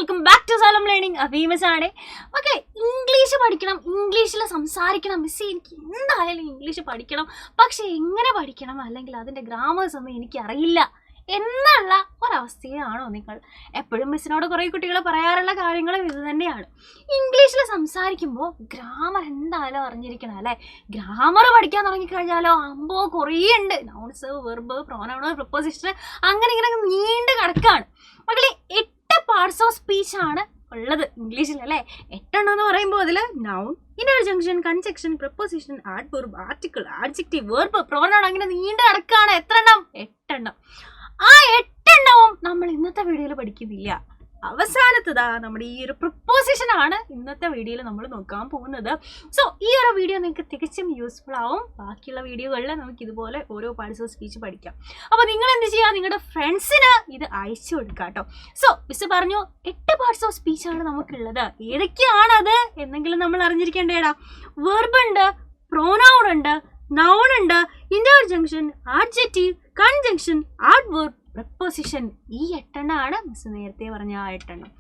Welcome back to Salam learning. അബീമസാണ്. Okay, English പഠിക്കണം, ഇംഗ്ലീഷിൽ സംസാരിക്കണം. മിസ്സേ, എനിക്ക് എന്തായാലും ഇംഗ്ലീഷ് പഠിക്കണം, പക്ഷെ എങ്ങനെ പഠിക്കണം, അല്ലെങ്കിൽ അതിൻ്റെ ഗ്രാമേഴ്സ് ഒന്നും എനിക്കറിയില്ല എന്നുള്ള ഒരവസ്ഥയിലാണോ നിങ്ങൾ? എപ്പോഴും മിസ്സിനോട് കുറേ കുട്ടികൾ പറയാറുള്ള കാര്യങ്ങളും ഇത് തന്നെയാണ്. ഇംഗ്ലീഷിൽ സംസാരിക്കുമ്പോൾ ഗ്രാമർ എന്തായാലും അറിഞ്ഞിരിക്കണം അല്ലേ? ഗ്രാമർ പഠിക്കാൻ തുടങ്ങിക്കഴിഞ്ഞാലോ അമ്പോ കുറേ ഉണ്ട്. നൗൺസ്, വെർബ്, പ്രോനൗൺ, പ്രിപ്പോസിഷൻ, അങ്ങനെ ഇങ്ങനെ നീണ്ടു കിടക്കാണ്. മക്കളെ 8 പാർട്സ് ഓഫ് സ്പീച്ച് ആണ് ഉള്ളത് ഇംഗ്ലീഷിൽ അല്ലേ? 8 എന്ന് പറയുമ്പോൾ അതിൽ noun, interjection, conjunction, preposition, adverb, article, adjective, verb, pronoun, അങ്ങനെ നീണ്ടു കിടക്കാണ്. എത്ര എണ്ണം? 8 എണ്ണം. ആ 8 എണ്ണവും നമ്മൾ ഇന്നത്തെ വീഡിയോയിൽ പഠിക്കുന്നില്ല. അവസാനത്തതാ നമ്മുടെ ഈ ഒരു പ്രിപ്പോസിഷൻ ആണ് ഇന്നത്തെ വീഡിയോയിൽ നമ്മൾ നോക്കാൻ പോകുന്നത്. സോ ഈ ഒരു വീഡിയോ നിങ്ങൾക്ക് തികച്ചും യൂസ്ഫുൾ ആവും. ബാക്കിയുള്ള വീഡിയോകളിൽ നമുക്ക് ഇതുപോലെ ഓരോ പാർട്സ് ഓഫ് സ്പീച്ച് പഠിക്കാം. അപ്പോൾ നിങ്ങൾ എന്ത് ചെയ്യുക? നിങ്ങളുടെ ഫ്രണ്ട്സിന് ഇത് അയച്ചു കൊടുക്കുക കേട്ടോ. സോ മിസ് പറഞ്ഞു 8 പാർട്സ് ഓഫ് സ്പീച്ച് ആണ് നമുക്കുള്ളത്. ഏതൊക്കെയാണത് എന്നെങ്കിലും നമ്മൾ അറിഞ്ഞിരിക്കേണ്ടേടാ. വെർബ് ഉണ്ട്, പ്രോനൗൺ ഉണ്ട്, നൗൺ ഉണ്ട്, ഇന്റർജങ്ഷൻ, ആഡ്ജക്റ്റീവ്, കൺജങ്ഷൻ, ആഡ്വർബ്, പ്രിപ്പോസിഷൻ. ഈ 8 എണ്ണമാണ് മിസ് നേരത്തെ പറഞ്ഞ ആ 8 എണ്ണം.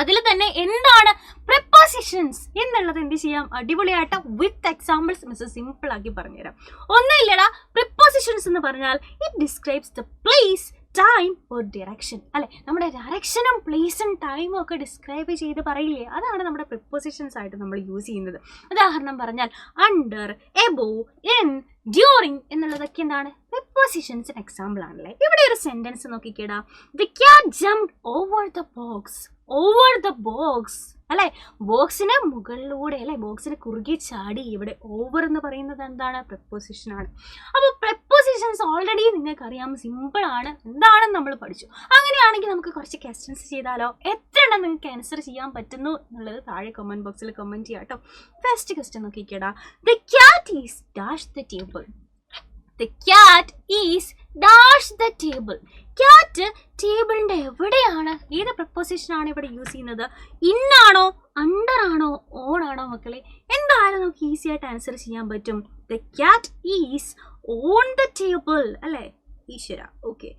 അതിൽ തന്നെ എന്താണ് പ്രിപ്പോസിഷൻസ് എന്നുള്ളത് എന്ത് ചെയ്യാം? അടിപൊളിയായിട്ട് വിത്ത് എക്സാമ്പിൾസ് മിസ് സിമ്പിൾ ആക്കി പറഞ്ഞുതരാം. ഒന്നുമില്ലടാ, പ്രിപ്പോസിഷൻസ് എന്ന് പറഞ്ഞാൽ it describes the place, time or direction അല്ലെ? നമ്മുടെ ഡയറക്ഷനും പ്ലേസും ടൈമും ഒക്കെ ഡിസ്ക്രൈബ് ചെയ്ത് പറയില്ലേ? അതാണ് നമ്മുടെ പ്രിപ്പോസിഷൻസ് ആയിട്ട് നമ്മൾ യൂസ് ചെയ്യുന്നത്. ഉദാഹരണം പറഞ്ഞാൽ അണ്ടർ, എബോവ്, ഇൻ, ഡ്യൂറിങ് എന്നുള്ളതൊക്കെ എന്താണ്? പ്രിപ്പോസിഷൻസിന് എക്സാമ്പിൾ ആണല്ലേ. ഇവിടെ ഒരു സെന്റൻസ് നോക്കിക്കേടാ. The cat jumped over the box. Over the box അല്ലെ? ബോക്സിന് മുകളിലൂടെ അല്ലെ, ബോക്സിന് കുറുകെ ചാടി. ഇവിടെ ഓവർ എന്ന് പറയുന്നത് എന്താണ്? പ്രിപ്പോസിഷൻ ആണ്. അപ്പോൾ പ്രിപ്പോസിഷൻസ് ഓൾറെഡി നിങ്ങൾക്ക് അറിയാം, സിമ്പിൾ ആണ്, എന്താണെന്ന് നമ്മൾ പഠിച്ചു. അങ്ങനെയാണെങ്കിൽ നമുക്ക് കുറച്ച് ക്വസ്റ്റ്യൻസ് ചെയ്താലോ? എത്ര എണ്ണം നിങ്ങൾക്ക് ആൻസർ ചെയ്യാൻ പറ്റുന്നു എന്നുള്ളത് താഴെ കമന്റ് ബോക്സിൽ കമന്റ് ചെയ്യാം കേട്ടോ. ഫസ്റ്റ് ക്വസ്റ്റ്യൻ നോക്കിക്കേടാ. The cat is dash the table. The cat is dash the table. Cat ടേബിളിന്റെ എവിടെയാണ്? ഏത് പ്രപ്പോസിഷൻ ആണ് ഇവിടെ യൂസ് ചെയ്യുന്നത്? ഇന്നാണോ, അണ്ടർ ആണോ, ഓൺ ആണോ? മക്കളെ എന്തായാലും നമുക്ക് ഈസി ആയിട്ട് ആൻസർ ചെയ്യാൻ പറ്റും. The cat is on the table അല്ലേ? ഈശ്വര, ഓക്കെ.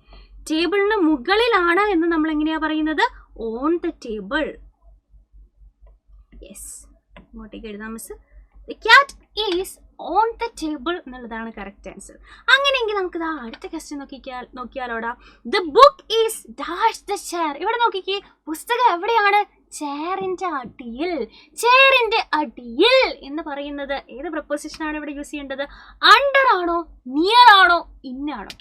ടേബിളിന് മുകളിലാണ് എന്ന് നമ്മൾ എങ്ങനെയാ പറയുന്നത്? On the table. യെസ്, ഇങ്ങോട്ടേക്ക് എഴുതാം miss. The cat is on the table എന്നുള്ളതാണ് കറക്റ്റ് ആൻസർ. അങ്ങനെയെങ്കിൽ നമുക്ക് അടുത്ത question നോക്കിയാലോടാ. The book is dash the chair. ഇവിടെ നോക്കിക്കേ, പുസ്തകം എവിടെയാണ്? ചെയറിന്റെ അടിയിൽ. ചെയറിന്റെ അടിയിൽ എന്ന് പറയുന്നത് ഏത് പ്രപ്പോസിഷൻ ആണ് ഇവിടെ യൂസ് ചെയ്യേണ്ടത്? അണ്ടർ ആണോ, നിയർ ആണോ, ഇന്നാണോ?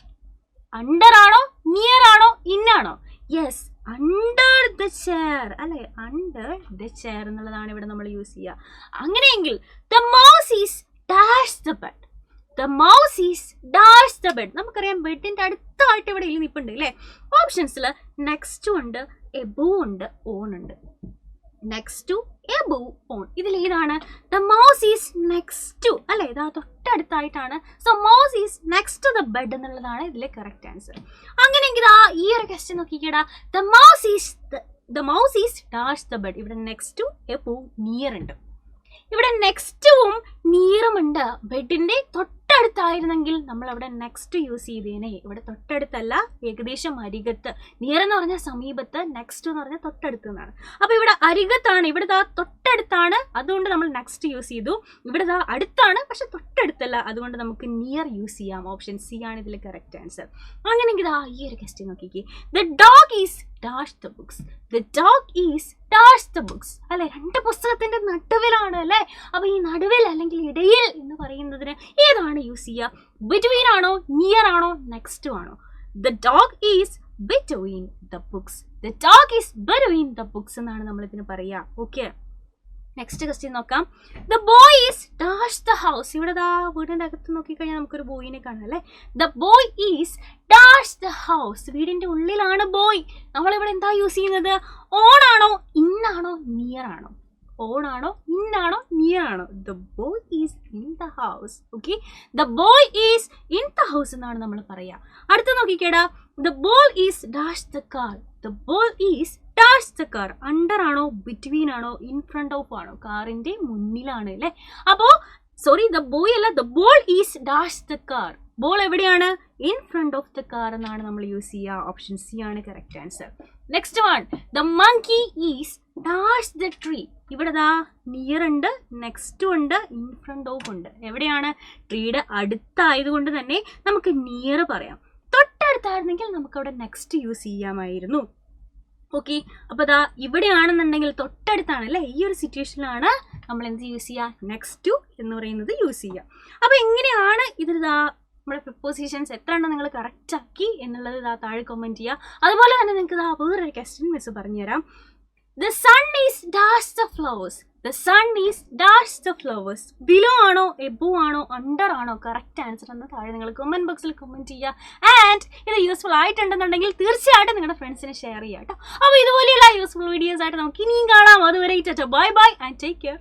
അണ്ടർ ആണോ, നിയർ ആണോ, ഇന്നാണോ? യെസ്, അണ്ടർ ദ ചെയർ അല്ലെ? അണ്ടർ ദ ചെയർ എന്നുള്ളതാണ് ഇവിടെ നമ്മൾ യൂസ് ചെയ്യുക. അങ്ങനെയെങ്കിൽ the mouse is dash the bed. The mouse is dash the bed. നമുക്കറിയാം ബെഡിന്റെ അടുത്തായിട്ട് ഇവിടെ നിൽപ്പുണ്ട് അല്ലേ? ഓപ്ഷൻസിൽ നെക്സ്റ്റ് ഉണ്ട്, എബോവ് ഉണ്ട്, ഓൺ ഉണ്ട്. Next to, above, on. ഇതിൽ ഏതാണ്? The mouse is next to അല്ലെ? ഇതാ തൊട്ടടുത്തായിട്ടാണ്. So mouse is next to the bed എന്നുള്ളതാണ് ഇതിലെ കറക്റ്റ് ആൻസർ. അങ്ങനെയെങ്കിൽ ഈ ഒരു ക്വസ്റ്റ്യൻ നോക്കിക്കേടാ. The mouse is dash the bed. ഇവിടെ നെക്സ്റ്റ് ടു, എബോവ്, നിയർ ഉണ്ട്. ഇവിടെ നെക്സ്റ്റും നിയറും ഉണ്ട്. ബെഡിന്റെ തൊട്ടടുത്തായിരുന്നെങ്കിൽ നമ്മൾ അവിടെ നെക്സ്റ്റ് യൂസ് ചെയ്തേനെ. ഇവിടെ തൊട്ടടുത്തല്ല, ഏകദേശം അരികത്ത്. നിയർ എന്ന് പറഞ്ഞാൽ സമീപത്ത്, നെക്സ്റ്റ് എന്ന് പറഞ്ഞാൽ തൊട്ടടുത്ത് എന്നാണ്. അപ്പൊ ഇവിടെ അരികത്താണ്, ഇവിടെ തൊട്ടടുത്താണ്, അതുകൊണ്ട് നമ്മൾ നെക്സ്റ്റ് യൂസ് ചെയ്തു. ഇവിടെ അടുത്താണ്, പക്ഷെ തൊട്ടടുത്തല്ല, അതുകൊണ്ട് നമുക്ക് നിയർ യൂസ് ചെയ്യാം. ഓപ്ഷൻ സി ആണ് ഇതിൽ കറക്റ്റ് ആൻസർ. അങ്ങനെയെങ്കിൽ ഈ ഒരു ക്വസ്റ്റ്യൻ നോക്കിക്കേ. The dog is dash the books. The dog is dash the books അല്ലെ? 2 പുസ്തകത്തിന്റെ നടുവിലാണ് അല്ലെ? അപ്പൊ ഈ നടുവിൽ അല്ലെങ്കിൽ ഇടയിൽ എന്ന് പറയുന്നതിന് ഏതാണ് യൂസ് ചെയ്യുക? ബിറ്റ്വീൻ ആണോ, നിയർ ആണോ, നെക്സ്റ്റ് ആണോ? The dog is between the books. The dog is between the books എന്നാണ് നമ്മൾ ഇതിന് പറയുക. ഓക്കെ, നെക്സ്റ്റ് ക്വസ്റ്റ്യൻ നോക്കാം. The boy is dash the house. ഇവിടെ വീടിന്റെ അകത്ത് നോക്കിക്കഴിഞ്ഞാൽ നമുക്കൊരു ബോയിനെ കാണാം അല്ലെ? The boy is dash the house. വീടിന്റെ ഉള്ളിലാണ് ബോയ്. നമ്മളിവിടെ എന്താ യൂസ് ചെയ്യുന്നത്? ഓൺ ആണോ, ഇന്നാണോ, നിയർ ആണോ? ഓൺ ആണോ, ഇന്നാണോ, നിയർ ആണോ? The boy is in the house. Okay, the boy is in the house എന്നാണ് നമ്മൾ പറയാ. അടുത്ത നോക്കിക്കേടാ. The ball is dash the car. The ball is dash the car. Under ആണോ, ബിറ്റ്വീൻ ആണോ, ഇൻ ഫ്രണ്ട് ഓഫ് ആണോ? കാറിന്റെ മുന്നിലാണ് അല്ലെ? അപ്പോ സോറി, ദ ബോയ് അല്ല, the ball is dash the car. Ball എവിടെയാണ്? In front of the car എന്നാണ് നമ്മൾ യൂസ് ചെയ്യുക. ഓപ്ഷൻ സി ആണ് correct answer. Next one, the monkey is dash the tree. ഇവിടെ ദാ നിയർ ഉണ്ട്, നെക്സ്റ്റ് ഉണ്ട്, ഇൻ ഫ്രണ്ട് ഓഫ് ഉണ്ട്. എവിടെയാണ്? ട്രീയുടെ അടുത്തായതുകൊണ്ട് തന്നെ നമുക്ക് നിയർ പറയാം. തൊട്ടടുത്തായിരുന്നെങ്കിൽ നമുക്കവിടെ നെക്സ്റ്റ് യൂസ് ചെയ്യാമായിരുന്നു. ഓക്കെ, അപ്പോൾ ദാ ഇവിടെയാണെന്നുണ്ടെങ്കിൽ തൊട്ടടുത്താണ് അല്ലേ, ഈ ഒരു സിറ്റുവേഷനിലാണ് നമ്മൾ എന്ത് യൂസ് ചെയ്യുക? നെക്സ്റ്റ് ടു എന്ന് പറയുന്നത് യൂസ് ചെയ്യുക. അപ്പോൾ എങ്ങനെയാണ് ഇതിൽ ദാ നമ്മുടെ പ്രിപ്പോസിഷൻസ് എത്ര എണ്ണം നിങ്ങൾ കറക്റ്റ് ആക്കി എന്നുള്ളത് ഇതാ താഴെ കമൻറ്റ് ചെയ്യുക. അതുപോലെ തന്നെ നിങ്ങൾക്ക് ഇതാ വേറൊരു ക്വസ്റ്റ്യൻ മിസ് പറഞ്ഞുതരാം. The sun is dash the flowers. The sun is dash the flowers. Below ആണോ, എബോ ആണോ, അണ്ടർ ആണോ കറക്റ്റ് ആൻസർ എന്ന് താഴെ നിങ്ങൾ കമൻറ്റ് ബോക്സിൽ കമൻറ്റ് ചെയ്യുക. ആൻഡ് ഇത് യൂസ്ഫുൾ ആയിട്ടുണ്ടെന്നുണ്ടെങ്കിൽ തീർച്ചയായിട്ടും നിങ്ങളുടെ ഫ്രണ്ട്സിന് ഷെയർ ചെയ്യുക കേട്ടോ. അപ്പോൾ ഇതുപോലെയുള്ള യൂസ്ഫുൾ വീഡിയോസ് ആയിട്ട് നമുക്ക് ഇനിയും കാണാം. അതുവരെ bye bye and take care.